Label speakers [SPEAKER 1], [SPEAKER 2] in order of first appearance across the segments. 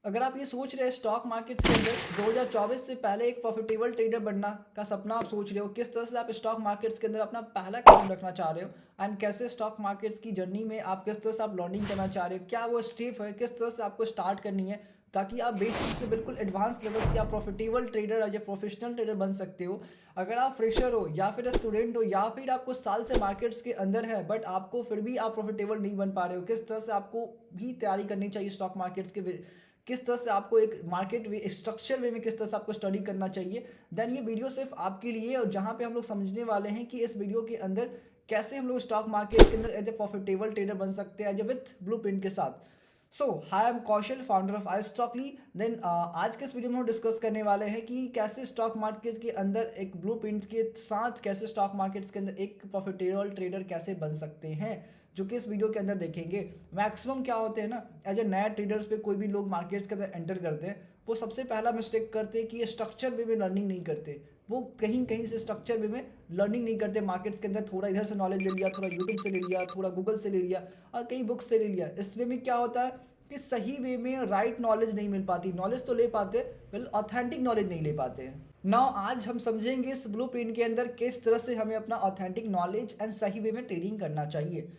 [SPEAKER 1] अगर आप ये सोच रहे हैं स्टॉक मार्केट्स के अंदर 2024 से पहले एक प्रॉफिटेबल ट्रेडर बनना का सपना आप सोच रहे हो, किस तरह से आप स्टॉक मार्केट्स के अंदर अपना पहला कदम रखना चाह रहे हो एंड कैसे स्टॉक मार्केट्स की जर्नी में आप किस तरह से आप लर्निंग करना चाह रहे हो, क्या वो स्टेप है, किस तरह से आपको स्टार्ट करनी है ताकि आप बेसिक से बिल्कुल एडवांस लेवल्स की आप प्रॉफिटेबल ट्रेडर या प्रोफेशनल ट्रेडर बन सकते हो। अगर आप फ्रेशर हो या फिर स्टूडेंट हो या फिर आपको साल से मार्केट्स के अंदर है बट आपको फिर भी आप प्रॉफिटेबल नहीं बन पा रहे हो, किस तरह से आपको भी तैयारी करनी चाहिए स्टॉक मार्केट्स के, किस तरह से आपको एक मार्केट वे स्ट्रक्चर वे में किस तरह से आपको स्टडी करना चाहिए, देन ये वीडियो सिर्फ आपके लिए और जहां पे हम लोग समझने वाले हैं कि इस वीडियो के अंदर कैसे हम लोग स्टॉक मार्केट के अंदर एज ए प्रॉफिटेबल ट्रेडर बन सकते हैं as a with blueprint के साथ। So hi I am Kaushal, founder of I Stockly. Then आज के इस वीडियो में हम डिस्कस करने वाले हैं कि कैसे स्टॉक मार्केट के अंदर एक ब्लू प्रिंट के साथ कैसे स्टॉक मार्केट्स के अंदर एक प्रॉफिटेबल ट्रेडर कैसे बन सकते हैं, जो कि इस वीडियो के अंदर देखेंगे। मैक्सिमम क्या होते हैं ना, एज ए नया ट्रेडर्स पे कोई भी लोग मार्केट्स के अंदर एंटर करते हैं, वो सबसे पहला मिस्टेक करते हैं कि ये स्ट्रक्चर वे में लर्निंग नहीं करते। वो कहीं कहीं से स्ट्रक्चर वे में लर्निंग नहीं करते मार्केट्स के अंदर, थोड़ा इधर से नॉलेज ले लिया, थोड़ा यूट्यूब से ले लिया, थोड़ा गूगल से ले लिया और कई बुक से ले लिया। इस वे में क्या होता है कि सही वे में राइट नॉलेज नहीं मिल पाती, नॉलेज तो ले पाते वेल ऑथेंटिक नॉलेज नहीं ले पाते हैं। नाउ आज हम समझेंगे इस ब्लू प्रिंट के अंदर किस तरह से हमें अपना ऑथेंटिक नॉलेज एंड सही वे में ट्रेडिंग करना चाहिए।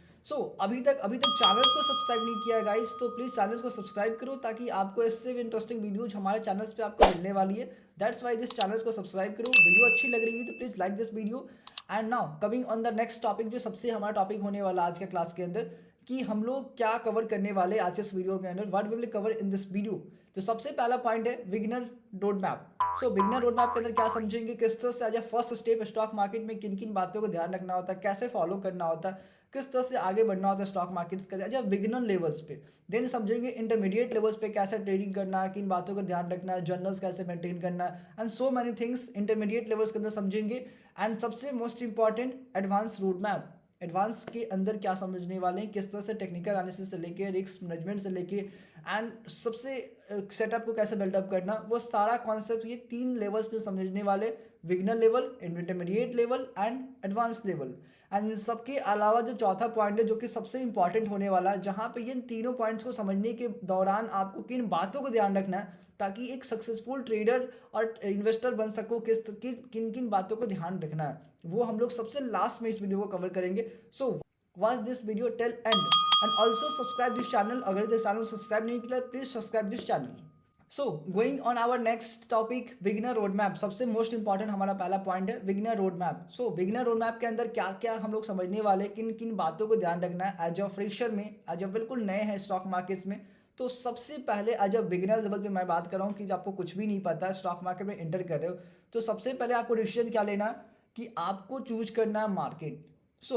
[SPEAKER 1] अभी तक चैनल को सब्सक्राइब नहीं किया गाइस, तो प्लीज चैनल को सब्सक्राइब करो ताकि आपको इससे भी इंटरेस्टिंग वीडियोज हमारे चैनल्स पे आपको मिलने वाली है। दैट्स वाई दिस चैनल को सब्सक्राइब करो। वीडियो अच्छी लग रही है तो please like this video. And now coming on the next topic, जो सबसे हमारा टॉपिक होने वाला आज के क्लास के अंदर कि हम लोग क्या कवर करने वाले आज इस वीडियो के अंदर, what we will cover in this video. तो सबसे पहला पॉइंट है beginner road map. So beginner road map के अंदर क्या समझेंगे, किस तरह से as a first step stock market में किन किन बातों को ध्यान रखना होता है, कैसे फॉलो करना होता है, किस तरह से आगे बढ़ना होता है स्टॉक मार्केट्स के अंदर बिगिनर लेवल्स पे। देन समझेंगे इंटरमीडिएट लेवल्स पे कैसे ट्रेडिंग करना है, किन बातों का ध्यान रखना है, जर्नल्स कैसे मेंटेन करना है and so many things intermediate levels के अंदर समझेंगे। एंड सबसे most important advance road map, advance के अंदर क्या समझने वाले हैं, किस तरह से टेक्निकल एनालिसिस से लेके रिस्क मैनेजमेंट से लेके एंड सबसे सेटअप को कैसे बिल्डअप करना, वो सारा कॉन्सेप्ट ये तीन लेवल्स पे समझने वाले, beginner level, intermediate level and advance level. And सबके अलावा जो चौथा पॉइंट है जो कि सबसे इंपॉर्टेंट होने वाला है, जहाँ पे ये तीनों पॉइंट्स को समझने के दौरान आपको किन बातों को ध्यान रखना है ताकि एक सक्सेसफुल ट्रेडर और इन्वेस्टर बन सको, किन किन बातों को ध्यान रखना है, वो हम लोग सबसे लास्ट में इस वीडियो को कवर करेंगे। So watch this video till end also subscribe this channel. अगर दिस चैनल सब्सक्राइब नहीं किया please subscribe this channel. So going on our next topic, beginner road map. सबसे मोस्ट इंपॉर्टेंट हमारा पहला पॉइंट है beginner road map. So beginner road map के अंदर क्या क्या हम लोग समझने वाले, किन किन बातों को ध्यान रखना है एज अ फ्रेशर में, एज अ बिल्कुल नए हैं स्टॉक मार्केट्स में। तो सबसे पहले एज अ बिगिनर लेवल पे मैं बात कर रहा हूँ कि आपको कुछ भी नहीं पता है, स्टॉक मार्केट में एंटर कर रहे हो, तो सबसे पहले आपको डिसीजन क्या लेना है कि आपको चूज करना है मार्केट।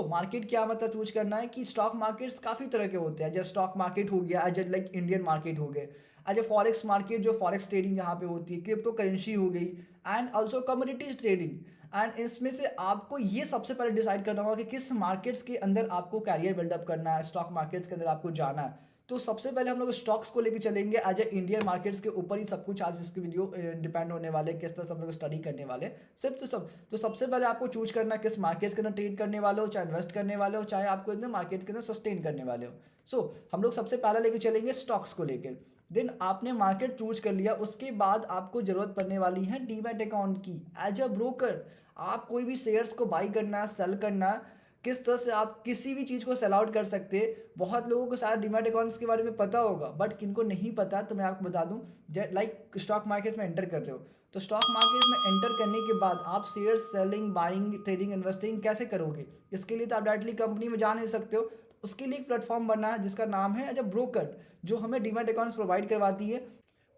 [SPEAKER 1] मार्केट क्या मतलब चूज करना है कि स्टॉक मार्केट्स काफ़ी तरह के होते हैं, जैसे स्टॉक मार्केट हो गया, एज लाइक इंडियन मार्केट हो गए, एज ए फॉरेक्स मार्केट जो फॉरेक्स ट्रेडिंग जहाँ पे होती है, क्रिप्टो करेंसी हो गई and also commodities trading. And इसमें से आपको ये सबसे पहले डिसाइड करना होगा कि किस मार्केट्स के अंदर आपको कैरियर बिल्डअप करना है, स्टॉक मार्केट्स के अंदर आपको जाना है। तो सबसे पहले हम लोग स्टॉक्स को लेकर चलेंगे, एज ए इंडियन मार्केट्स के ऊपर ही सब कुछ आज इसकी वीडियो डिपेंड होने वाले, किस तरह से हम लोग स्टडी करने वाले सिर्फ तो सबसे पहले आपको चूज करना है किस मार्केट्स के अंदर ट्रेड करने वाले हो, चाहे इन्वेस्ट करने वाले हो, चाहे आपको इधर मार्केट के अंदर सस्टेन करने वाले हो। हम लोग सबसे पहले लेके चलेंगे स्टॉक्स को लेकर। देन आपने मार्केट चूज कर लिया, उसके बाद आपको जरूरत पड़ने वाली है डीमैट अकाउंट की। एज अ ब्रोकर आप कोई भी शेयर्स को बाई करना है, सेल करना है, किस तरह से आप किसी भी चीज़ को सेल आउट कर सकते हैं। बहुत लोगों को शायद डीमैट अकाउंट्स के बारे में पता होगा, बट किनको नहीं पता तो मैं आपको बता दूं, लाइक स्टॉक मार्केट में एंटर कर रहे हो, तो स्टॉक मार्केट में एंटर करने के बाद आप share selling, buying, trading, investing कैसे करोगे। इसके लिए तो आप डायरेक्टली कंपनी में जा नहीं सकते हो, उसके लिए एक प्लेटफॉर्म बनना है जिसका नाम है एज अ ब्रोकर, जो हमें डीमैट अकाउंट्स प्रोवाइड करवाती है।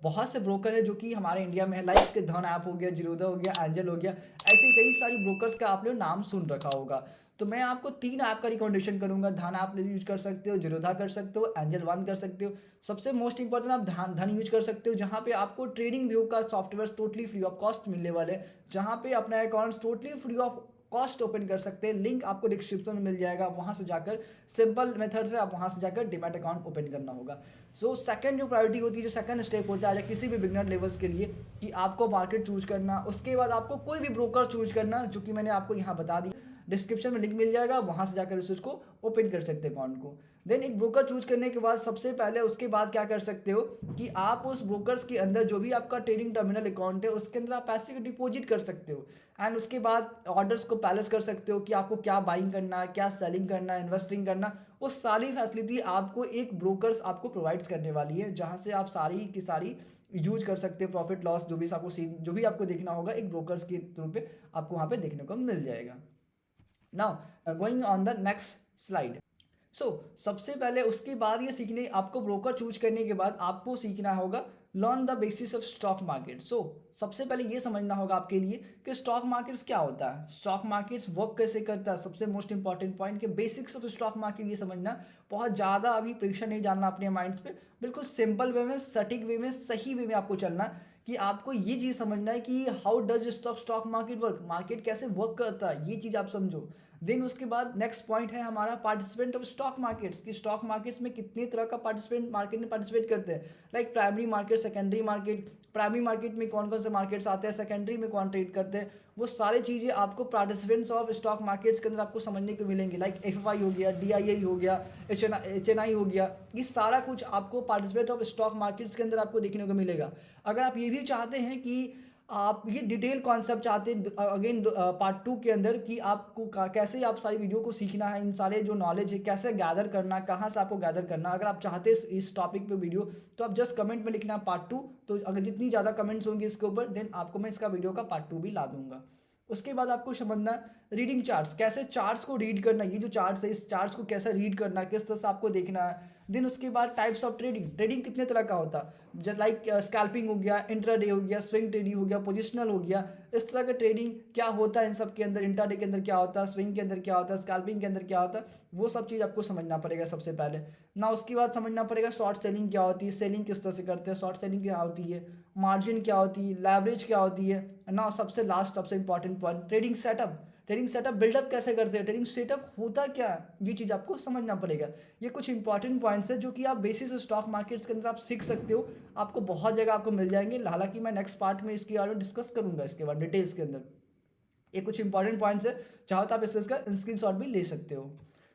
[SPEAKER 1] बहुत से ब्रोकर है जो कि हमारे इंडिया में है, लाइक धन ऐप हो गया, जीरोधा हो गया, एंजल हो गया, ऐसे कई सारी ब्रोकर्स का आपने नाम सुन रखा होगा। तो मैं आपको तीन ऐप का रिकमेंडेशन करूंगा, धन ऐप यूज कर सकते हो, जीरोधा कर सकते हो, एंजल वन कर सकते हो। सबसे मोस्ट इंपॉर्टेंट आप धन यूज कर सकते हो, जहाँ पे आपको ट्रेडिंग व्यू का software totally free of cost मिलने वाले, जहाँ पे अपना account totally free of cost open कर सकते हैं। लिंक आपको डिस्क्रिप्शन में मिल जाएगा, वहां से जाकर सिंपल मेथड से आप वहां से जाकर डीमैट अकाउंट ओपन करना होगा। सेकंड जो प्रायोरिटी होती है, जो सेकंड स्टेप होता है किसी भी बिगनर लेवल्स के लिए, कि आपको मार्केट चूज करना, उसके बाद आपको कोई भी ब्रोकर चूज करना, जो कि मैंने आपको यहाँ बता दी, डिस्क्रिप्शन में लिंक मिल जाएगा, वहां से जाकर उस को ओपन कर सकते हैं अकाउंट को। देन एक ब्रोकर चूज करने के बाद सबसे पहले उसके बाद क्या कर सकते हो कि आप उस ब्रोकर्स के अंदर जो भी आपका ट्रेडिंग टर्मिनल अकाउंट है उसके अंदर आप पैसे को डिपॉजिट कर सकते हो एंड उसके बाद ऑर्डर्स को पैलेस कर सकते हो कि आपको क्या बाइंग करना है, क्या सेलिंग करना है, इन्वेस्टिंग करना, वो सारी फैसिलिटी आपको एक ब्रोकर्स आपको प्रोवाइड्स करने वाली है, जहां से आप सारी की सारी यूज कर सकते हो। प्रॉफिट लॉस जो भी आपको सीन जो भी आपको देखना होगा एक ब्रोकर्स के थ्रू पे आपको वहां पे देखने को मिल जाएगा। Now going on the next slide. सबसे पहले उसके बाद ये सीखने आपको ब्रोकर चूज करने के बाद आपको सीखना होगा learn the basis of stock market. सबसे पहले ये समझना होगा आपके लिए कि स्टॉक मार्केट्स क्या होता है, स्टॉक मार्केट्स वर्क कैसे करता है। सबसे मोस्ट इंपॉर्टेंट पॉइंट कि बेसिक्स ऑफ स्टॉक मार्केट ये समझना, बहुत ज़्यादा अभी प्रेशर नहीं डालना अपने माइंड्स पे, बिल्कुल सिंपल वे में, सटीक वे में, सही वे में आपको चलना कि आपको ये चीज़ समझना है कि how does stock market work, market कैसे वर्क करता है, ये चीज़ आप समझो। देन उसके बाद नेक्स्ट पॉइंट है हमारा पार्टिसिपेंट ऑफ स्टॉक मार्केट्स, कि स्टॉक मार्केट्स में कितने तरह का पार्टिसिपेंट मार्केट में पार्टिसिपेट करते हैं, like primary market, secondary market. Primary market में कौन कौन से मार्केट्स आते हैं, सेकेंडरी में कौन ट्रेड करते हैं, वो सारी चीज़ें आपको पार्टिसिपेंट्स ऑफ स्टॉक मार्केट्स के अंदर आपको समझने को मिलेंगी। लाइक एफएफआई हो गया, डीआईआई हो गया, एचएनआई हो गया, ये सारा कुछ आपको पार्टिसिपेंट ऑफ स्टॉक मार्केट्स के अंदर आपको देखने को मिलेगा। अगर आप ये भी चाहते हैं कि आप ये डिटेल कॉन्सेप्ट चाहते हैं अगेन पार्ट 2 के अंदर कि आपको कैसे आप सारी वीडियो को सीखना है, इन सारे जो नॉलेज है कैसे गैदर करना, कहाँ से आपको गैदर करना, अगर आप चाहते हैं इस टॉपिक पे वीडियो तो आप जस्ट कमेंट में लिखना पार्ट 2। तो अगर जितनी ज़्यादा कमेंट्स होंगे इसके ऊपर देन आपको मैं इसका वीडियो का पार्ट 2 भी ला दूंगा। उसके बाद आपको समझना रीडिंग चार्ट्स, कैसे चार्ट्स को रीड करना, ये जो चार्ट्स है इस चार्ट्स को कैसे रीड करना, किस तरह से आपको देखना है। देन उसके बाद टाइप्स ऑफ ट्रेडिंग, ट्रेडिंग कितने तरह का होता है, जस्ट लाइक स्कैल्पिंग हो गया, इंट्राडे हो गया, स्विंग ट्रेडिंग हो गया, पोजिशनल हो गया, इस तरह का ट्रेडिंग क्या होता है इन सब के अंदर, इंट्राडे के अंदर क्या होता है, स्विंग के अंदर क्या होता है, स्कैल्पिंग के अंदर क्या होता है, वो सब चीज़ आपको समझना पड़ेगा सबसे पहले ना। उसके बाद समझना पड़ेगा शॉर्ट सेलिंग क्या होती है, सेलिंग किस तरह से करते हैं, शॉर्ट सेलिंग क्या होती है, मार्जिन क्या होती है, लेवरेज क्या होती है ना। सबसे लास्ट सबसे important point trading setup, trading setup buildup कैसे करते हैं, ट्रेडिंग सेटअप होता क्या है, ये चीज़ आपको समझना पड़ेगा। ये कुछ इंपॉर्टेंट पॉइंट्स है जो कि आप बेसिस स्टॉक मार्केट्स के अंदर आप सीख सकते हो, आपको बहुत जगह आपको मिल जाएंगे। हालांकि मैं नेक्स्ट पार्ट में इसके बारे में डिस्कस करूंगा इसके बाद डिटेल्स के अंदर। ये कुछ इंपॉर्टेंट पॉइंट्स है, चाहो तो आप इसका स्क्रीनशॉट भी ले सकते हो।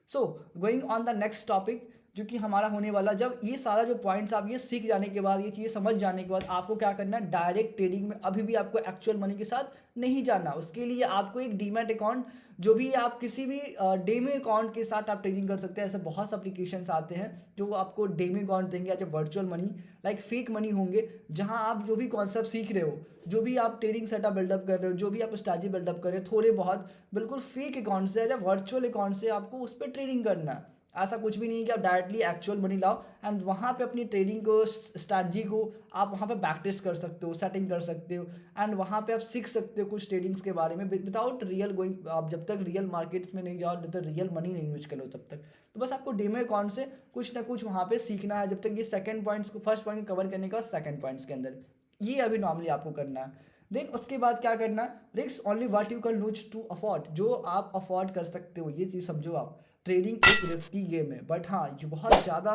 [SPEAKER 1] Going on the next topic जो कि हमारा होने वाला, जब ये सारा जो पॉइंट्स आप ये सीख जाने के बाद, ये चीज़ें समझ जाने के बाद आपको क्या करना है, डायरेक्ट ट्रेडिंग में अभी भी आपको एक्चुअल मनी के साथ नहीं जाना। उसके लिए आपको एक डीमैट अकाउंट, जो भी आप किसी भी डेमो अकाउंट के साथ आप ट्रेडिंग कर सकते हैं। ऐसे बहुत से एप्लीकेशंस आते हैं जो आपको डेमो अकाउंट देंगे, या virtual money like fake money होंगे, जहां आप जो भी कॉन्सेप्ट सीख रहे हो, जो भी आप ट्रेडिंग सेटअप बिल्डअप कर रहे हो, जो भी आप स्ट्रैटेजी बिल्डअप कर रहे हो, थोड़े बहुत बिल्कुल फेक अकाउंट से या वर्चुअल अकाउंट से आपको उस पर ट्रेडिंग करना है। ऐसा कुछ भी नहीं है कि आप डायरेक्टली एक्चुअल मनी लाओ एंड वहाँ पे अपनी ट्रेडिंग को, स्ट्रैटेजी को आप वहाँ पे बैक टेस्ट कर सकते हो, सेटिंग कर सकते हो एंड वहाँ पे आप सीख सकते हो कुछ ट्रेडिंग्स के बारे में विदाउट रियल गोइंग। आप जब तक रियल मार्केट्स में नहीं जाओ, जब तक रियल मनी नहीं यूज करो तब तक, तो बस आपको डेमो अकाउंट से कुछ ना कुछ वहाँ पे सीखना है। जब तक ये सेकंड पॉइंट्स को, फर्स्ट पॉइंट कवर करने का सेकंड पॉइंट्स के अंदर ये अभी नॉर्मली आपको करना है। देन उसके बाद क्या करना है, risk only what you can lose to afford, जो आप अफोर्ड कर सकते हो, ये चीज़ समझो आप। ट्रेडिंग एक रिस्की गेम है, बट हाँ ये बहुत ज़्यादा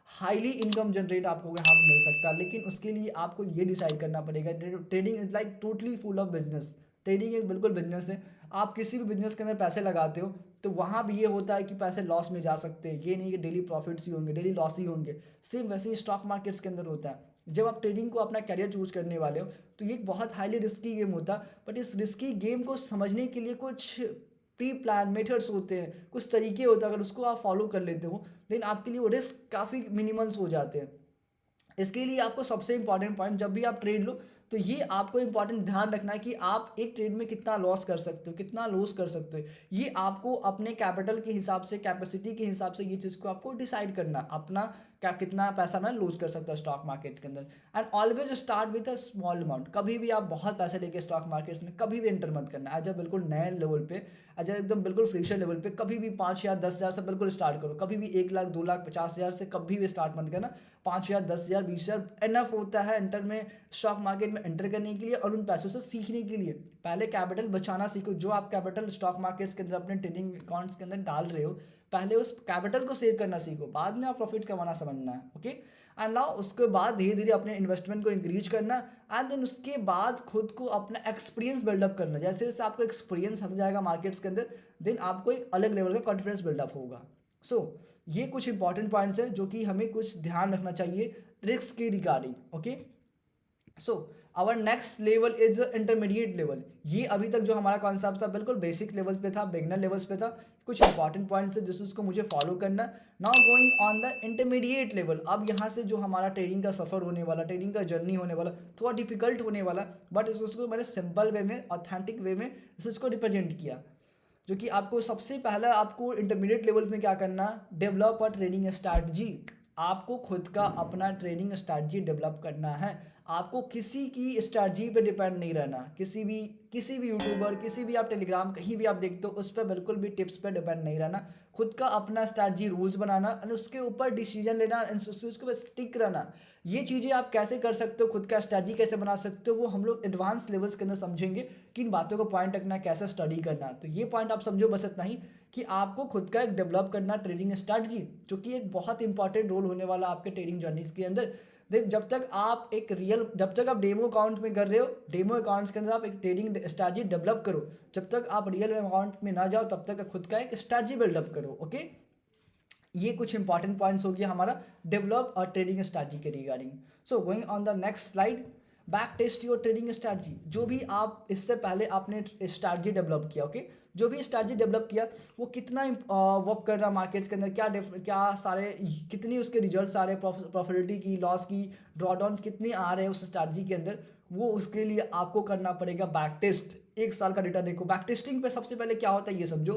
[SPEAKER 1] हाईली इनकम जनरेट आपको यहाँ पर मिल सकता है, लेकिन उसके लिए आपको ये डिसाइड करना पड़ेगा। Trading is like totally full of business, trading एक बिल्कुल बिजनेस है। आप किसी भी बिजनेस के अंदर पैसे लगाते हो तो वहाँ भी ये होता है कि पैसे लॉस में जा सकते हैं, ये नहीं कि डेली प्रॉफिट्स ही होंगे, डेली लॉस ही होंगे। सेम वैसे ही स्टॉक मार्केट्स के अंदर होता है। जब आप ट्रेडिंग को अपना कैरियर चूज करने वाले हो तो ये एक बहुत हाईली रिस्की गेम होता है, बट इस रिस्की गेम को समझने के लिए कुछ प्री प्लान मेथड्स होते हैं, कुछ तरीके होते हैं। अगर उसको आप फॉलो कर लेते हो देन आपके लिए वो रिस्क काफ़ी मिनिमल्स हो जाते हैं। इसके लिए आपको सबसे इंपॉर्टेंट पॉइंट, जब भी आप ट्रेड लो तो ये आपको इंपॉर्टेंट ध्यान रखना है कि आप एक ट्रेड में कितना लॉस कर सकते हो, कितना लॉस कर सकते हो। ये आपको अपने कैपिटल के हिसाब से, कैपेसिटी के हिसाब से ये चीज़ को आपको डिसाइड करना, अपना क्या कितना पैसा मैं लूज कर सकता हूँ स्टॉक मार्केट के अंदर। And always start with a small amount, कभी भी आप बहुत पैसे लेके स्टॉक मार्केट्स में कभी भी एंटर मत करना। एज अ बिल्कुल नए लेवल पे, एज एकदम बिल्कुल फ्रेशर लेवल पे, कभी भी 5,000 10,000 से बिल्कुल स्टार्ट करो। कभी भी 1 लाख 2 लाख 50,000 से कभी भी स्टार्ट मत करना। 5,000 10,000 20,000 एनफ होता है एंटर में, स्टॉक मार्केट में एंटर करने के लिए और उन पैसों से सीखने के लिए। पहले कैपिटल बचाना सीखो, जो आप कैपिटल स्टॉक मार्केट्स के अंदर अपने ट्रेडिंग अकाउंट्स के अंदर डाल रहे हो, पहले उस कैपिटल को सेव करना सीखो, बाद में आप प्रॉफिट कमाना समझना है। ओके, एंड नाउ उसके बाद धीरे धीरे अपने इन्वेस्टमेंट को इंक्रीज करना एंड देन उसके बाद खुद को अपना एक्सपीरियंस बिल्डअप करना। जैसे जैसे आपको एक्सपीरियंस आता जाएगा मार्केट्स के अंदर, देन आपको एक अलग लेवल का कॉन्फिडेंस बिल्डअप होगा। ये कुछ इंपॉर्टेंट पॉइंट्स हैं जो कि हमें कुछ ध्यान रखना चाहिए रिस्क के regarding. Okay, so our next level is intermediate level. ये अभी तक जो हमारा कॉन्सेप्ट था बिल्कुल बेसिक लेवल्स पे था, बिगनर लेवल्स पे था। कुछ इंपॉर्टेंट पॉइंट्स है जिस उसको मुझे फॉलो करना। Now going on the intermediate level. अब यहाँ से जो हमारा ट्रेडिंग का सफ़र होने वाला, ट्रेडिंग का जर्नी होने वाला, थोड़ा डिफिकल्ट होने वाला, बट उसको मैंने सिंपल वे में, ऑथेंटिक वे में इसको रिप्रेजेंट किया। जो कि आपको सबसे पहला, आपको इंटरमीडिएट लेवल में क्या करना, डेवलप अ ट्रेडिंग स्ट्रैटेजी। आपको खुद का अपना ट्रेडिंग स्ट्रैटेजी डेवलप करना है। आपको किसी की स्ट्रैटेजी पे डिपेंड नहीं रहना। किसी भी यूट्यूबर, किसी भी आप टेलीग्राम कहीं भी आप देखते हो, उस पर बिल्कुल भी टिप्स पे डिपेंड नहीं रहना। खुद का अपना स्ट्रैटेजी रूल्स बनाना और उसके ऊपर डिसीजन लेना, उसके ऊपर स्टिक रहना। ये चीज़ें आप कैसे कर सकते हो, खुद का स्ट्रैटेजी कैसे बना सकते हो, वो हम लोग एडवांस लेवल्स के अंदर समझेंगे कि इन बातों को पॉइंट रखना, कैसे स्टडी करना। तो ये पॉइंट आप समझो बस इतना ही कि आपको खुद का एक डेवलप करना ट्रेडिंग स्ट्रैटेजी, जो कि एक बहुत इंपॉर्टेंट रोल होने वाला आपके ट्रेडिंग जर्नीज के अंदर। जब तक आप जब तक आप डेमो अकाउंट में कर रहे हो, डेमो अकाउंट्स के अंदर आप एक ट्रेडिंग स्ट्रैटेजी डेवलप करो। जब तक आप रियल अकाउंट में ना जाओ तब तक खुद का एक स्ट्रैटेजी बिल्डअप करो। ओके, ये कुछ इंपॉर्टेंट पॉइंट्स हो गया हमारा डेवलप और ट्रेडिंग स्ट्रैटेजी के regarding. So going on the next slide, back test your trading strategy. जो भी आप इससे पहले आपने स्ट्रैटेजी डेवलप किया, ओके, जो भी स्ट्रैटेजी डेवलप किया वो कितना वर्क कर रहा मार्केट्स के अंदर, क्या सारे, कितनी उसके रिजल्ट्स आ रहे, प्रॉफिटेबिलिटी की, लॉस की, ड्रॉडाउन कितने आ रहे हैं उस स्ट्रैटेजी के अंदर, वो उसके लिए आपको करना पड़ेगा बैक टेस्ट। एक साल का डेटा देखो। बैक टेस्टिंग पे सबसे पहले क्या होता है ये समझो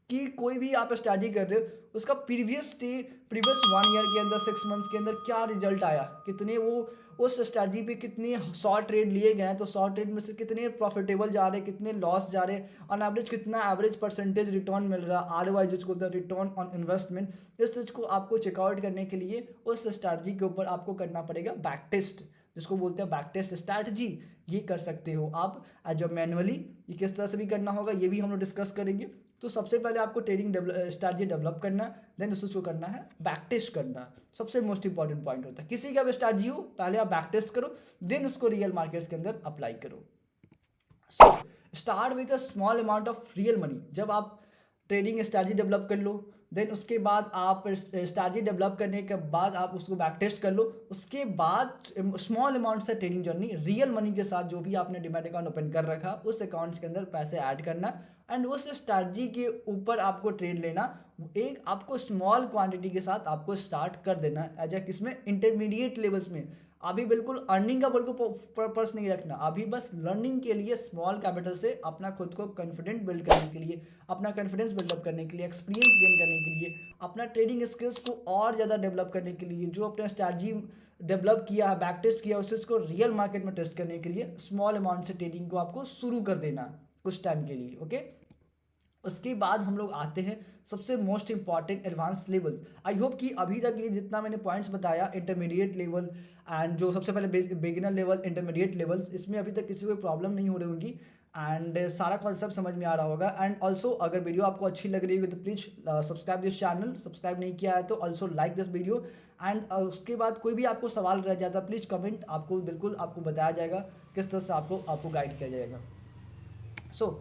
[SPEAKER 1] कि कोई भी आप स्टडी कर रहे हो उसका प्रीवियस 1 ईयर के अंदर, 6 मंथ्स के अंदर क्या रिजल्ट आया, कितने वो उस स्ट्रैटेजी पे कितने 100 ट्रेड लिए गए हैं, तो 100 ट्रेड में से कितने प्रॉफिटेबल जा रहे हैं, कितने लॉस जा रहे हैं, ऑन एवरेज कितना एवरेज परसेंटेज रिटर्न मिल रहा है, ROI जिसको होता है रिटर्न ऑन इन्वेस्टमेंट। इस चीज़ को आपको चेकआउट करने के लिए उस स्ट्रैटेजी के ऊपर आपको करना पड़ेगा बैक टेस्ट, जिसको बोलते हैं बैक टेस्ट स्ट्रैटेजी। ये कर सकते हो आप एज अ मैनुअली, ये किस तरह से भी करना होगा ये भी हम लोग डिस्कस करेंगे। तो सबसे पहले आपको ट्रेडिंग स्ट्रैटेजी डेवलप करना, देन उसको करना है बैक टेस्ट करना। सबसे मोस्ट इंपॉर्टेंट पॉइंट होता है किसी का भी स्ट्रैटेजी हो, पहले आप बैक टेस्ट करो, देन उसको रियल मार्केट्स के अंदर अप्लाई करो। So start with a small amount of real money. जब आप ट्रेडिंग स्ट्रैटेजी डेवलप कर लो, देन उसके बाद आप स्ट्रैटेजी डेवलप करने के बाद आप उसको बैक टेस्ट कर लो, उसके बाद स्मॉल अमाउंट से ट्रेडिंग जर्नी रियल मनी के साथ जो भी आपने डिमैट अकाउंट ओपन कर रखा उस अकाउंट्स के अंदर पैसे ऐड करना एंड उस स्ट्रैटेजी के ऊपर आपको ट्रेड लेना। एक आपको स्मॉल क्वांटिटी के साथ आपको स्टार्ट कर देना एज ए किसमें, इंटरमीडिएट लेवल्स में। अभी बिल्कुल अर्निंग का बिल्कुल पर्पस नहीं रखना, अभी बस लर्निंग के लिए स्मॉल कैपिटल से अपना खुद को कॉन्फिडेंट बिल्ड करने के लिए, अपना कॉन्फिडेंस बिल्डअप करने के लिए, एक्सपीरियंस गेन करने के लिए, अपना ट्रेडिंग स्किल्स को और ज़्यादा डेवलप करने के लिए, जो अपना स्ट्रैटेजी डेवलप किया है, बैक टेस्ट किया, उसको रियल मार्केट में टेस्ट करने के लिए स्मॉल अमाउंट से ट्रेडिंग को आपको शुरू कर देना कुछ टाइम के लिए। ओके, उसके बाद हम लोग आते हैं सबसे most important advance level. I hope कि अभी तक ये जितना मैंने पॉइंट्स बताया, इंटरमीडिएट लेवल एंड जो सबसे पहले बिगिनर लेवल, इंटरमीडिएट लेवल्स, इसमें अभी तक किसी को प्रॉब्लम नहीं हो रही होगी एंड सारा कॉन्सेप्ट समझ में आ रहा होगा। एंड ऑल्सो अगर वीडियो आपको अच्छी लग रही होगी तो please subscribe this channel, subscribe नहीं किया है तो also like this video. And उसके बाद कोई भी आपको सवाल रह जाता है प्लीज़ कमेंट, आपको बिल्कुल आपको बताया जाएगा किस तरह से आपको गाइड किया जाएगा। सो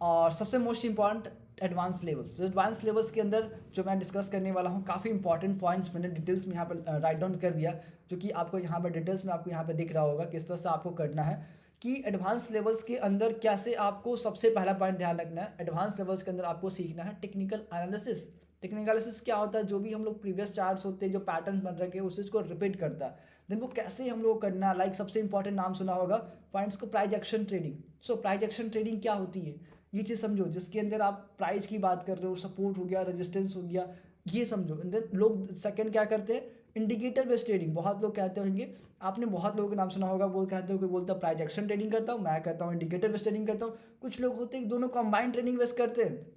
[SPEAKER 1] और सबसे most important advance levels. Advance levels के अंदर जो मैं डिस्कस करने वाला हूँ, काफ़ी इंपॉर्टेंट पॉइंट्स मैंने डिटेल्स में यहाँ पर राइट डाउन कर दिया, जो कि आपको यहाँ पर डिटेल्स में आपको यहाँ पर दिख रहा होगा किस तरह से आपको करना है कि एडवांस लेवल्स के अंदर कैसे आपको। सबसे पहला पॉइंट ध्यान रखना है, एडवांस लेवल्स के अंदर आपको सीखना है टेक्निकल एनालिसिस। टेक्निकल एनालिसिस क्या होता है, जो भी हम लोग प्रीवियस चार्ट्स होते हैं, जो पैटर्न बन रखे हैं उस चीज़ को रिपीट करता है, देन वो कैसे हम लोग करना। लाइक सबसे इंपॉर्टेंट नाम सुना होगा पॉइंट्स को, price action trading. So price action trading क्या होती है ये चीज़ समझो, जिसके अंदर आप प्राइस की बात कर रहे हो, सपोर्ट हो गया, रेजिस्टेंस हो गया, ये समझो। देन लोग सेकंड क्या करते हैं, इंडिकेटर बेस्ड ट्रेडिंग। बहुत लोग कहते होंगे, आपने बहुत लोगों का नाम सुना होगा, वो कहते हो, कोई बोलता है प्राइस एक्शन ट्रेडिंग करता हूँ, मैं कहता हूँ इंडिकेटर बेस्ड ट्रेडिंग करता हूँ। कुछ लोग होते हैं दोनों कंबाइंड ट्रेडिंग बेस्ट करते हैं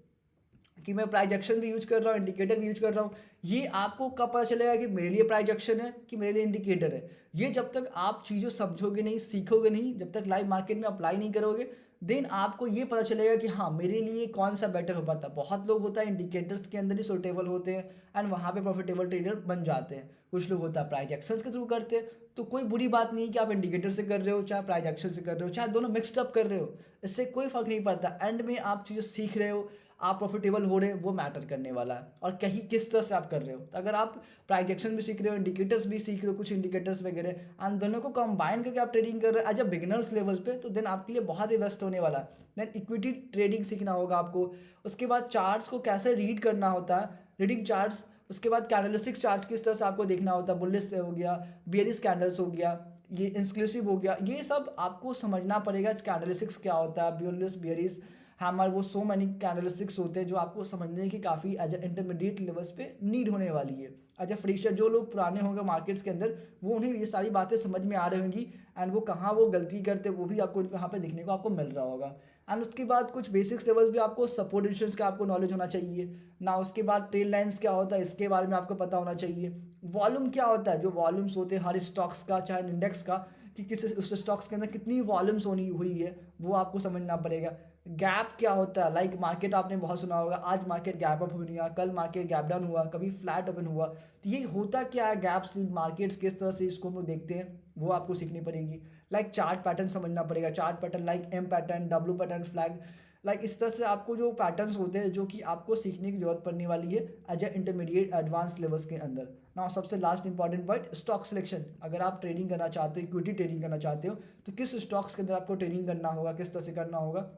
[SPEAKER 1] कि मैं प्राइस एक्शन भी यूज कर रहा हूँ, इंडिकेटर भी यूज कर रहा हूँ। ये आपको कब पता चलेगा कि मेरे लिए प्राइस एक्शन है कि मेरे लिए इंडिकेटर है? ये जब तक आप चीज़ों समझोगे नहीं, सीखोगे नहीं, जब तक लाइव मार्केट में अप्लाई नहीं करोगे, देन आपको ये पता चलेगा कि हाँ मेरे लिए कौन सा बेटर हो पाता है। बहुत लोग होता है इंडिकेटर्स के अंदर ही सूटेबल होते हैं एंड वहाँ पे प्रॉफिटेबल ट्रेडर बन जाते हैं। कुछ लोग होता है प्राइस एक्शंस के थ्रू करते हैं, तो कोई बुरी बात नहीं कि आप इंडिकेटर से कर रहे हो, चाहे प्राइस एक्शन से कर रहे हो, चाहे दोनों मिक्सड अप कर रहे हो, इससे कोई फर्क नहीं पड़ता। एंड में आप चीज़ें सीख रहे हो, आप प्रॉफिटेबल हो रहे हैं, वो मैटर करने वाला है। और कहीं किस तरह से आप कर रहे हो, तो अगर आप प्राइस एक्शन भी सीख रहे हो, इंडिकेटर्स भी सीख रहे हो, कुछ इंडिकेटर्स वगैरह, एंड दोनों को कंबाइन करके आप ट्रेडिंग कर रहे हो एज अ बिगिनर्स लेवल्स पे, तो देन आपके लिए बहुत ही बेस्ट होने वाला है। देन इक्विटी ट्रेडिंग सीखना होगा आपको। उसके बाद चार्ट्स को कैसे रीड करना होता है, रीडिंग चार्ट्स। उसके बाद कैंडलस्टिक चार्ट किस तरह से आपको देखना होता है, बुलिश से हो गया, बियरिश कैंडल्स हो गया, ये इंक्लूसिव हो गया, ये सब आपको समझना पड़ेगा। कैंडलस्टिक्स क्या होता है, बुलिश, बियरिश, हैमर, वो सो मैनी कैंडलस्टिक्स होते हैं जो आपको समझने की काफ़ी एज इंटरमीडिएट लेवल्स पे नीड होने वाली है। एज फ्रेशर जो लोग पुराने होंगे मार्केट्स के अंदर, वो उन्हें ये सारी बातें समझ में आ रही होंगी, एंड वो कहाँ वो गलती करते वो भी आपको यहाँ पे दिखने को आपको मिल रहा होगा। एंड उसके बाद कुछ बेसिक्स लेवल्स भी आपको, सपोर्ट रेजिस्टेंस का आपको नॉलेज होना चाहिए ना। उसके बाद ट्रेल लाइन्स क्या होता है, इसके बारे में आपको पता होना चाहिए। वॉल्यूम क्या होता है, जो वॉल्यूम्स होते हैं हर स्टॉक्स का, चाहे इंडेक्स का, कि किस उस स्टॉक्स के अंदर कितनी वॉल्यूम्स होनी हुई है, वो आपको समझना पड़ेगा। गैप क्या होता है, लाइक मार्केट आपने बहुत सुना होगा, आज मार्केट गैप अप हुआ, कल मार्केट गैप डाउन हुआ, कभी फ्लैट ओपन हुआ, तो ये होता क्या है, गैप्स इन मार्केट्स किस तरह से इसको हम लोग देखते हैं, वो आपको सीखनी पड़ेगी। लाइक चार्ट पैटर्न समझना पड़ेगा, chart pattern like M pattern, W pattern, flag, like इस तरह से आपको जो पैटर्न्स होते हैं जो कि आपको सीखने की जरूरत पड़ने वाली है as a intermediate advance levels के अंदर ना। सबसे last important point, stock selection. अगर आप ट्रेडिंग करना चाहते हो, इक्विटी ट्रेडिंग करना चाहते हो, तो किस स्टॉक्स के अंदर आपको ट्रेडिंग करना होगा, किस तरह से करना होगा,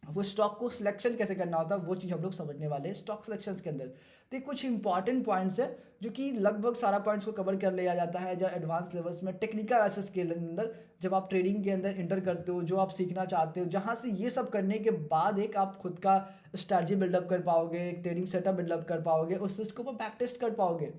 [SPEAKER 1] वो स्टॉक को सिलेक्शन कैसे करना होता है, वो चीज़ हम लोग समझने वाले हैं स्टॉक सिलेक्शन के अंदर। तो ये कुछ इंपॉर्टेंट पॉइंट्स है जो कि लगभग सारा पॉइंट्स को कवर कर लिया जाता है जो एडवांस लेवल्स में टेक्निकल एनालिसिस के अंदर। जब आप ट्रेडिंग के अंदर इंटर करते हो, जो आप सीखना चाहते हो, जहाँ से ये सब करने के बाद एक आप खुद का स्ट्रैटेजी बिल्डअप कर पाओगे, एक ट्रेडिंग सेटअप बिल्डअप कर पाओगे, उस चीज़ को बैक टेस्ट कर पाओगे।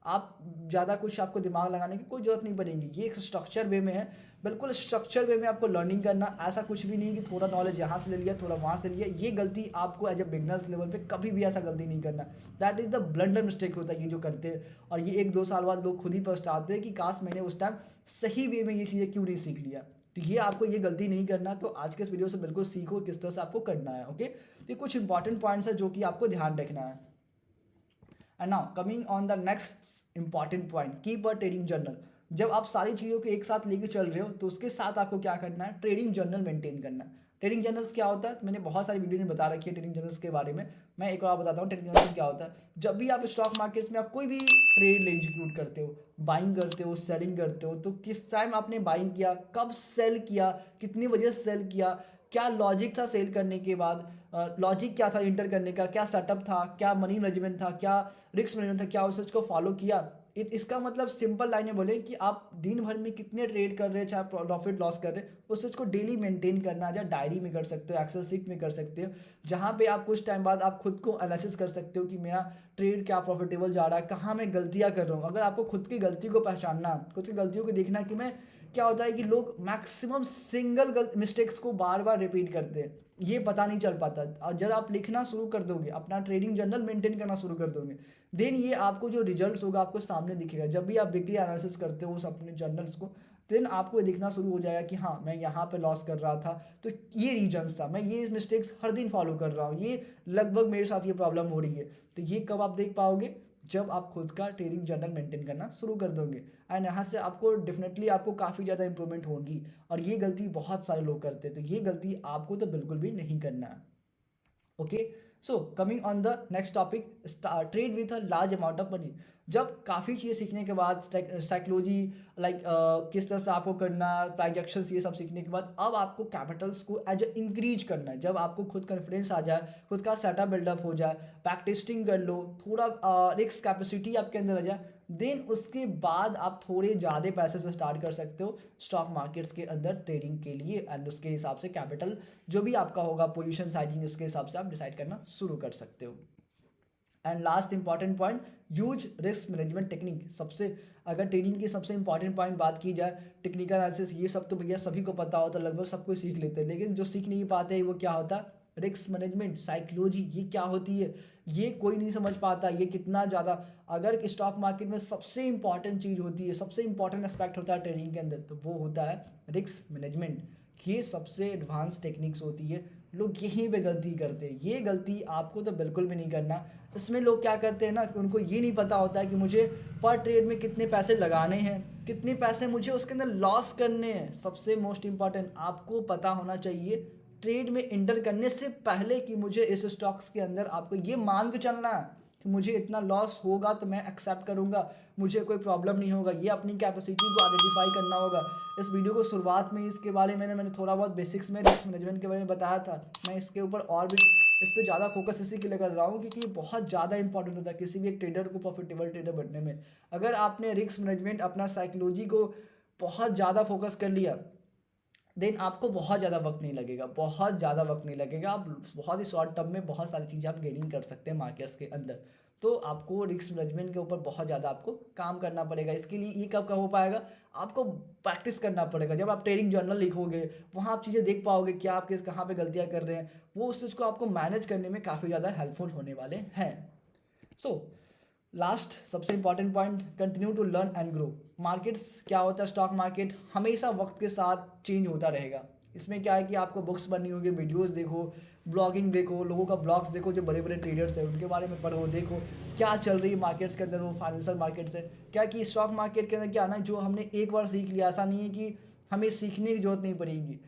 [SPEAKER 1] आप ज़्यादा कुछ आपको दिमाग लगाने की कोई ज़रूरत नहीं पड़ेगी, ये एक स्ट्रक्चर वे में है, बिल्कुल स्ट्रक्चर वे में आपको लर्निंग करना। ऐसा कुछ भी नहीं कि थोड़ा नॉलेज यहाँ से ले लिया, थोड़ा वहाँ से ले लिया, ये गलती आपको एज ए बिगनर्स लेवल पे कभी भी ऐसा गलती नहीं करना। That is the blunder mistake होता है ये जो करते हैं, और ये 1-2 साल बाद लोग खुद ही पछताते हैं कि काश मैंने उस टाइम सही वे में ये चीज़ें क्यों नहीं सीख लिया। तो ये आपको ये गलती नहीं करना, तो आज के इस वीडियो से बिल्कुल सीखो किस तरह से आपको करना है। ओके, तो ये कुछ इंपॉर्टेंट पॉइंट्स है जो कि आपको ध्यान रखना है। And now coming on the next important point, keep a trading journal. जब आप सारी चीज़ों को एक साथ लेके चल रहे हो, तो उसके साथ आपको क्या करना है, ट्रेडिंग जर्नल मेंटेन करना है। ट्रेडिंग जर्नल्स क्या होता है, मैंने बहुत सारी वीडियो में बता रखी है ट्रेडिंग जर्नल्स के बारे में, मैं एक और बताता हूँ ट्रेडिंग जर्नल क्या होता है। जब भी आप स्टॉक मार्केट्स में आप कोई भी ट्रेड एग्जीक्यूट करते हो, बाइंग करते हो, सेलिंग करते हो, तो किस टाइम आपने बाइंग किया, कब सेल किया, कितनी वजह से सेल किया, क्या लॉजिक था सेल करने के बाद, लॉजिक क्या था इंटर करने का, क्या सेटअप था, क्या मनी मैनेजमेंट था, क्या रिस्क मैनेजमेंट था, क्या उस चीज़ को फॉलो किया। इसका मतलब सिंपल लाइनें बोले कि आप दिन भर में कितने ट्रेड कर रहे हैं, चाहे प्रॉफिट लॉस कर रहे हैं, उस चीज़ को डेली मेंटेन करना, या डायरी में कर सकते हो, एक्सेल शीट में कर सकते हो, जहाँ पे आप कुछ टाइम बाद आप खुद को एनालिसिस कर सकते हो कि मेरा ट्रेड क्या प्रॉफिटेबल जा रहा है, कहाँ मैं गलतियाँ कर रहा हूँ। अगर आपको खुद की गलती को पहचानना, खुद की गलतियों को देखना कि मैं, क्या होता है कि लोग मैक्सिमम सिंगल मिस्टेक्स को बार बार रिपीट करते हैं, ये पता नहीं चल पाता। और जब आप लिखना शुरू कर दोगे, अपना ट्रेडिंग जर्नल मेंटेन करना शुरू कर दोगे, देन ये आपको जो रिजल्ट्स होगा आपको सामने दिखेगा। जब भी आप वीकली एनालिसिस करते हो उस अपने जर्नल्स को, देन आपको ये दिखना शुरू हो जाएगा कि हाँ मैं यहाँ पे लॉस कर रहा था, तो ये रीजंस था, मैं ये मिस्टेक्स हर दिन फॉलो कर रहा हूँ, ये लगभग मेरे साथ ये प्रॉब्लम हो रही है। तो ये कब आप देख पाओगे, जब आप खुद का ट्रेडिंग जर्नल मेंटेन करना शुरू कर दोगे। एंड यहाँ से आपको डेफिनेटली आपको काफ़ी ज़्यादा इंप्रूवमेंट होगी। और ये गलती बहुत सारे लोग करते हैं, तो ये गलती आपको तो बिल्कुल भी नहीं करना है। Okay, so coming on the next topic, trade with a large amount of money. जब काफ़ी चीज़ें सीखने के बाद, साइकोलॉजी लाइक किस तरह से आपको करना, ट्रांजेक्शंस, ये सब सीखने के बाद अब आपको कैपिटल्स को एज ए इंक्रीज करना है। जब आपको खुद कॉन्फिडेंस आ जाए, खुद का सेटअप बिल्डअप हो जाए, बैक टेस्टिंग कर लो, थोड़ा रिस्क कैपेसिटी आपके अंदर आ जाए, देन उसके बाद आप थोड़े ज़्यादा पैसे से स्टार्ट कर सकते हो स्टॉक मार्केट्स के अंदर ट्रेडिंग के लिए। एंड उसके हिसाब से कैपिटल जो भी आपका होगा, पोजीशन साइजिंग, उसके हिसाब से आप डिसाइड करना शुरू कर सकते हो। And last important point, use risk management technique. सबसे, अगर ट्रेडिंग की सबसे इंपॉर्टेंट पॉइंट बात की जाए, टेक्निकल एनालिसिस, ये सब तो भैया सभी को पता होता है, लगभग सब कुछ सीख लेते हैं, लेकिन जो सीख नहीं पाते हैं वो क्या होता है, रिस्क मैनेजमेंट, साइकोलॉजी, ये क्या होती है, ये कोई नहीं समझ पाता। ये कितना ज़्यादा, अगर स्टॉक मार्केट में सबसे इंपॉर्टेंट चीज़ होती है, सबसे इंपॉर्टेंट एस्पेक्ट होता है ट्रेडिंग के अंदर, तो वो होता है रिस्क मैनेजमेंट। ये सबसे एडवांस टेक्निक्स होती है लोग यहीं पे गलती करते हैं। ये गलती आपको तो बिल्कुल भी नहीं करना। इसमें लोग क्या करते हैं ना कि उनको ये नहीं पता होता है कि मुझे पर ट्रेड में कितने पैसे लगाने हैं, कितने पैसे मुझे उसके अंदर लॉस करने हैं। सबसे मोस्ट इम्पॉर्टेंट आपको पता होना चाहिए ट्रेड में एंटर करने से पहले कि मुझे इस स्टॉक्स के अंदर आपको ये मान के चलना है कि मुझे इतना लॉस होगा तो मैं एक्सेप्ट करूंगा, मुझे कोई प्रॉब्लम नहीं होगा। ये अपनी कैपेसिटी को आइडेंटिफाई करना होगा। इस वीडियो को शुरुआत में इसके बारे में मैंने थोड़ा बहुत बेसिक्स में रिस्क मैनेजमेंट के बारे में बताया था। मैं इसके ऊपर और भी इस पर ज़्यादा फोकस इसी के लिए कर रहा हूँ क्योंकि ये बहुत ज़्यादा इंपॉर्टेंट होता है किसी भी एक ट्रेडर को प्रॉफिटेबल ट्रेडर बनने में। अगर आपने रिस्क मैनेजमेंट अपना साइकोलॉजी को बहुत ज़्यादा फोकस कर लिया देन आपको बहुत ज़्यादा वक्त नहीं लगेगा, बहुत ज़्यादा वक्त नहीं लगेगा। आप बहुत ही शॉर्ट टर्म में बहुत सारी चीज़ें आप गेनिंग कर सकते हैं मार्केट्स के अंदर। तो आपको रिस्क मैनेजमेंट के ऊपर बहुत ज़्यादा आपको काम करना पड़ेगा। इसके लिए ये कब हो पाएगा, आपको प्रैक्टिस करना पड़ेगा। जब आप ट्रेडिंग जर्नल लिखोगे वहाँ आप चीज़ें देख पाओगे क्या आप किस कहाँ पे गलतियाँ कर रहे हैं, वो उस चीज़ को आपको मैनेज करने में काफ़ी ज़्यादा हेल्पफुल होने वाले हैं। सो लास्ट सबसे important point, continue to learn and grow. Markets क्या होता है, स्टॉक मार्केट हमेशा वक्त के साथ चेंज होता रहेगा। इसमें क्या है कि आपको बुक्स पढ़नी होगी, वीडियोस देखो, ब्लॉगिंग देखो, लोगों का ब्लॉग्स देखो, जो बड़े बड़े ट्रेडर्स हैं उनके बारे में पढ़ो, देखो क्या चल रही है मार्केट्स के अंदर, वो फाइनेंशियल मार्केट्स है क्या। कि स्टॉक मार्केट के अंदर क्या ना, जो हमने एक बार सीख लिया ऐसा नहीं है कि हमें सीखने की जरूरत नहीं पड़ेगी।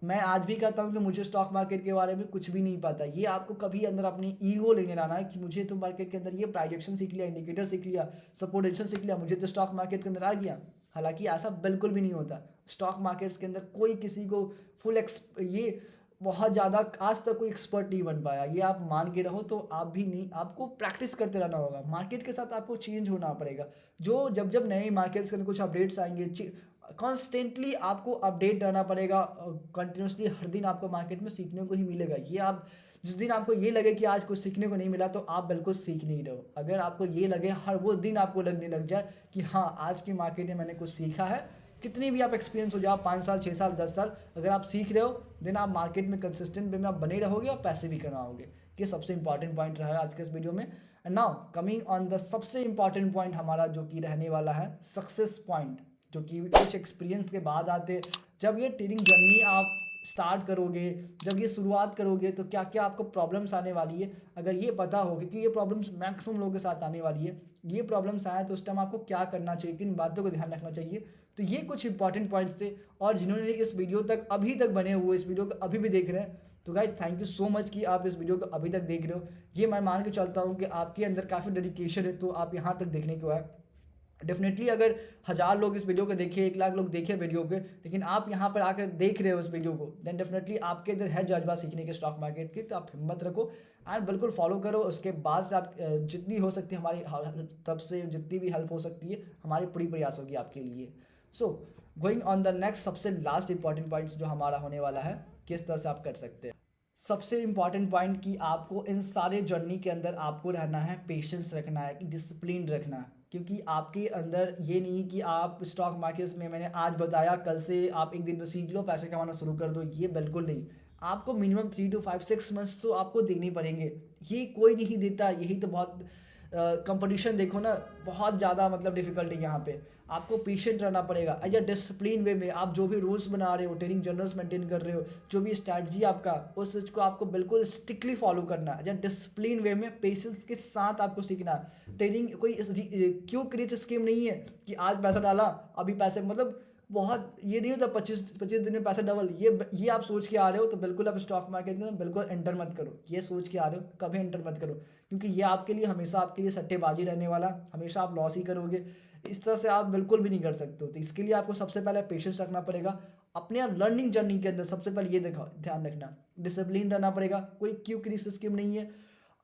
[SPEAKER 1] मैं आज भी कहता हूँ कि मुझे स्टॉक मार्केट के बारे में कुछ भी नहीं पता। ये आपको कभी अंदर अपनी ईगो लेने लाना है कि मुझे तो मार्केट के अंदर ये प्राइजेक्शन सीख लिया, इंडिकेटर सीख लिया, सपोर्टेशन सीख लिया, मुझे तो स्टॉक मार्केट के अंदर आ गया। हालांकि ऐसा बिल्कुल भी नहीं होता। स्टॉक मार्केट्स के अंदर कोई किसी को ये बहुत ज़्यादा आज तक कोई एक्सपर्ट नहीं बन पाया। ये आप मान के रहो तो आप भी नहीं, आपको प्रैक्टिस करते रहना होगा। मार्केट के साथ आपको चेंज होना पड़ेगा। जो जब जब नए मार्केट्स के अंदर कुछ अपडेट्स आएंगे, कॉन्स्टेंटली आपको अपडेट रहना पड़ेगा। कंटिन्यूसली हर दिन आपको मार्केट में सीखने को ही मिलेगा। ये आप जिस दिन आपको ये लगे कि आज कुछ सीखने को नहीं मिला तो आप बिल्कुल सीख नहीं रहे हो। अगर आपको ये लगे, हर वो दिन आपको लगने लग जाए कि हाँ आज की मार्केट में मैंने कुछ सीखा है, कितनी भी आप एक्सपीरियंस हो जाओ, 5 साल 6 साल 10 साल, अगर आप सीख रहे हो देन आप मार्केट में कंसिस्टेंट वे में आप बने रहोगे और पैसे भी कमाओगे। ये सबसे इंपॉर्टेंट पॉइंट रहा है आज के इस वीडियो में। And now coming on the सबसे इंपॉर्टेंट पॉइंट हमारा जो कि रहने वाला है सक्सेस पॉइंट, जो कि कुछ एक्सपीरियंस के बाद आते। जब ये ट्रेडिंग जर्नी आप स्टार्ट करोगे, जब ये शुरुआत करोगे तो क्या क्या आपको प्रॉब्लम्स आने वाली है, अगर ये पता हो कि ये प्रॉब्लम्स मैक्सिमम लोगों के साथ आने वाली है, ये प्रॉब्लम्स आए तो उस टाइम आपको क्या करना चाहिए, किन बातों को ध्यान रखना चाहिए। तो ये कुछ इंपॉर्टेंट पॉइंट्स थे। और जिन्होंने इस वीडियो तक अभी तक बने हुए, इस वीडियो को अभी भी देख रहे हैं, तो guys thank you so much कि आप इस वीडियो को अभी तक देख रहे हो। ये मैं मान के चलता हूँ कि आपके अंदर काफ़ी डेडिकेशन है तो आप यहाँ तक देखने को आए। डेफिनेटली अगर 1000 लोग इस वीडियो को देखे, 1 लाख लोग देखे वीडियो के, लेकिन आप यहाँ पर आकर देख रहे हो इस वीडियो को, देन डेफिनेटली आपके अंदर है जज्बा सीखने के स्टॉक मार्केट की। तो आप हिम्मत रखो एंड बिल्कुल फॉलो करो। उसके बाद से आप जितनी हो सकती है हमारी तब से जितनी भी हेल्प हो सकती है हमारी पूरी प्रयास होगी आपके लिए। सो गोइंग ऑन द नेक्स्ट सबसे लास्ट इंपॉर्टेंट पॉइंट्स जो हमारा होने वाला है, किस तरह से आप कर सकते हैं। सबसे इंपॉर्टेंट पॉइंट कि आपको इन सारे जर्नी के अंदर आपको रहना है, पेशेंस रखना है, कि डिसिप्लिन रखना है। क्योंकि आपके अंदर ये नहीं कि आप स्टॉक मार्केट्स में मैंने आज बताया कल से आप एक दिन में सीख लो पैसे कमाना शुरू कर दो, ये बिल्कुल नहीं। आपको मिनिमम 3 to 5 6 मंथ्स तो आपको देने पड़ेंगे। ये कोई नहीं देता, यही तो बहुत कंपटीशन देखो ना, बहुत ज़्यादा मतलब डिफिकल्ट है यहाँ पे। आपको पेशेंट रहना पड़ेगा। एज अ डिसिप्लिन वे में आप जो भी रूल्स बना रहे हो, ट्रेडिंग जर्नल्स मेंटेन कर रहे हो, जो भी स्ट्रैटेजी आपका, उस चीज़ को आपको बिल्कुल स्ट्रिक्टली फॉलो करना है। एज अ डिसिप्लिन वे में पेशेंस के साथ आपको सीखना है। ट्रेडिंग कोई क्विक रिच स्कीम नहीं है कि आज पैसा डाला अभी पैसे, मतलब बहुत ये नहीं होता 25 दिन में पैसा डबल। ये आप सोच के आ रहे हो तो बिल्कुल आप स्टॉक मार्केट में बिल्कुल एंटर मत करो। ये सोच के आ रहे हो कभी एंटर मत करो, क्योंकि ये आपके लिए हमेशा आपके लिए सट्टेबाजी रहने वाला, हमेशा आप लॉस ही करोगे। इस तरह से आप बिल्कुल भी नहीं कर सकते हो। तो इसके लिए आपको सबसे पहले पेशेंस रखना पड़ेगा। अपने आप लर्निंग जर्नी के अंदर सबसे पहले ये ध्यान रखना, डिसिप्लिन रहना पड़ेगा। कोई क्विक रिच स्कीम नहीं है।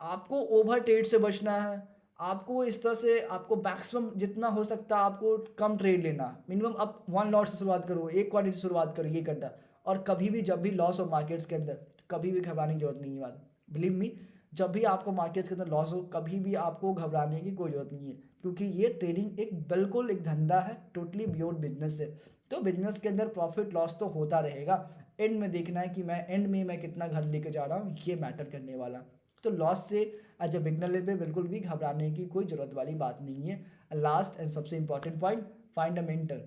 [SPEAKER 1] आपको ओवर ट्रेड से बचना है। आपको इस तरह से आपको मैक्सिमम जितना हो सकता है आपको कम ट्रेड लेना। मिनिमम आप 1 लॉट से शुरुआत करो, 1 क्वांटिटी से शुरुआत करो, ये करना। और कभी भी जब भी लॉस हो मार्केट्स के अंदर, कभी भी घबराने की जरूरत नहीं है। बात बिलीव मी, जब भी आपको मार्केट्स के अंदर लॉस हो कभी भी आपको घबराने की कोई जरूरत नहीं है, क्योंकि ये ट्रेडिंग एक बिल्कुल एक धंधा है, टोटली बियॉन्ड बिजनेस है। तो बिजनेस के अंदर प्रॉफिट लॉस तो होता रहेगा। एंड में देखना है कि एंड में मैं कितना घर लेके जा रहा हूँ, ये मैटर करने वाला। तो लॉस से एज अ बिगनर लेवल पे बिल्कुल भी घबराने की कोई ज़रूरत वाली बात नहीं है। लास्ट एंड सबसे important point, find a mentor.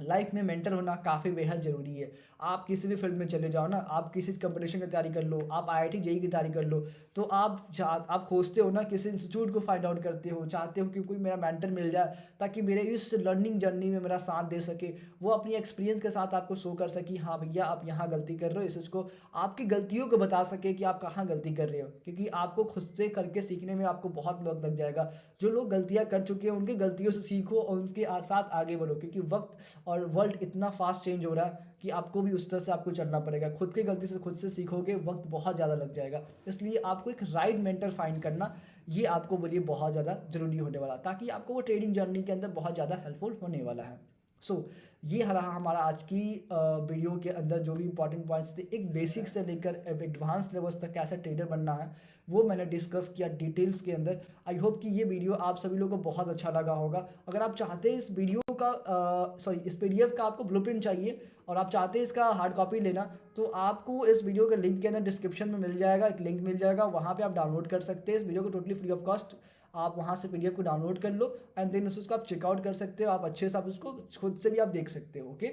[SPEAKER 1] Life में मेंटर होना काफ़ी बेहद ज़रूरी है। आप किसी भी फील्ड में चले जाओ ना, आप किसी कंपटीशन की तैयारी कर लो, आप आईआईटी जेईई की तैयारी कर लो, तो आप खोजते हो ना, किसी इंस्टीट्यूट को फाइंड आउट करते हो, चाहते हो कि कोई मेरा मेंटर मिल जाए ताकि मेरे इस लर्निंग जर्नी में मेरा साथ दे सके। वो अपनी एक्सपीरियंस के साथ आपको शो कर सके, हाँ भैया आप यहाँ गलती कर रहे हो, इस इसको आपकी गलतियों को बता सके कि आप कहाँ गलती कर रहे हो, क्योंकि आपको खुद से करके सीखने में आपको बहुत वक्त लग जाएगा। जो लोग गलतियाँ कर चुके हैं उनकी गलतियों से सीखो और उनके साथ आगे बढ़ो, क्योंकि वक्त और वर्ल्ड इतना फास्ट चेंज हो रहा है कि आपको भी उस तरह से आपको चलना पड़ेगा। खुद की गलती से खुद से सीखोगे, वक्त बहुत ज़्यादा लग जाएगा। इसलिए आपको एक राइट मेंटर फाइंड करना, ये आपको बोलिए बहुत ज़्यादा ज़रूरी होने वाला, ताकि आपको वो ट्रेडिंग जर्नी के अंदर बहुत ज़्यादा हेल्पफुल होने वाला है। ये रहा हमारा आज की वीडियो के अंदर जो भी इंपॉर्टेंट पॉइंट्स थे, एक बेसिक से लेकर एडवांस लेवल्स तक कैसे ट्रेडर बनना है वो मैंने डिस्कस किया डिटेल्स के अंदर। आई होप कि ये वीडियो आप सभी लोगों को बहुत अच्छा लगा होगा। अगर आप चाहते हैं इस वीडियो का इस पीडीएफ का आपको ब्लूप्रिंट चाहिए और आप चाहते हैं इसका हार्ड कॉपी लेना, तो आपको इस वीडियो के लिंक के अंदर डिस्क्रिप्शन में मिल जाएगा, एक लिंक मिल जाएगा, वहाँ पे आप डाउनलोड कर सकते हैं इस वीडियो को टोटली फ्री ऑफ कॉस्ट। आप वहाँ से पीडीएफ को डाउनलोड कर लो एंड देन उसको आप चेकआउट कर सकते हो, आप अच्छे से आप उसको खुद से भी आप देख सकते हो। ओके,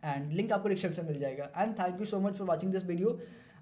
[SPEAKER 1] एंड लिंक आपको डिस्क्रिप्शन मिल जाएगा। And thank you so much for watching this video.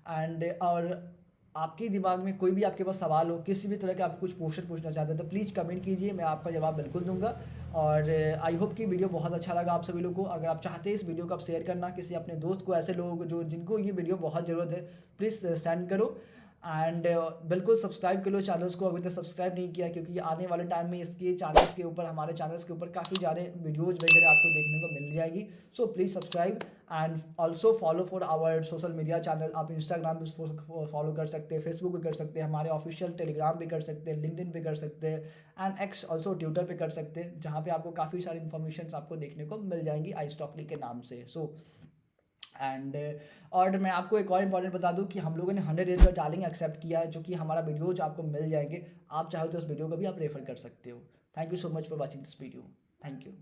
[SPEAKER 1] And और आपके दिमाग में कोई भी आपके पास सवाल हो, किसी भी तरह का आप कुछ क्वेश्चन पूछना चाहते हैं, तो प्लीज़ कमेंट कीजिए, मैं आपका जवाब बिल्कुल दूंगा। और आई होप कि वीडियो बहुत अच्छा लगा आप सभी लोगों को। अगर आप चाहते हैं इस वीडियो को आप शेयर करना किसी अपने दोस्त को, ऐसे लोगों को जो जिनको ये वीडियो बहुत ज़रूरत है, प्लीज़ सेंड करो। एंड बिल्कुल सब्सक्राइब कर लो चैनल्स को, अभी तक सब्सक्राइब नहीं किया, क्योंकि आने वाले टाइम में इसके चैनल्स के ऊपर, हमारे चैनल्स के ऊपर काफ़ी ज़्यादा वीडियोज़ वगैरह आपको देखने को मिल जाएगी। So please subscribe and also follow for our social media channel. आप इंस्टाग्राम पे फॉलो कर सकते हैं, फेसबुक पे कर सकते हैं, हमारे ऑफिशियल टेलीग्राम पे कर सकते हैं, लिंक्डइन पे कर सकते हैं, एंड एक्स ऑल्सो ट्विटर पे कर सकते हैं, जहाँ पे आपको काफ़ी सारी इन्फॉर्मेशन आपको देखने को मिल जाएंगी iStockly के नाम से। एंड और मैं आपको एक और इंपॉर्टेंट बता दूं कि हम लोगों ने 100 डेज का चैलेंज एक्सेप्ट किया है, जो कि हमारा वीडियोज आपको मिल जाएंगे। आप चाहो तो उस वीडियो को भी आप रेफर कर सकते हो। Thank you so much for watching this video. Thank you.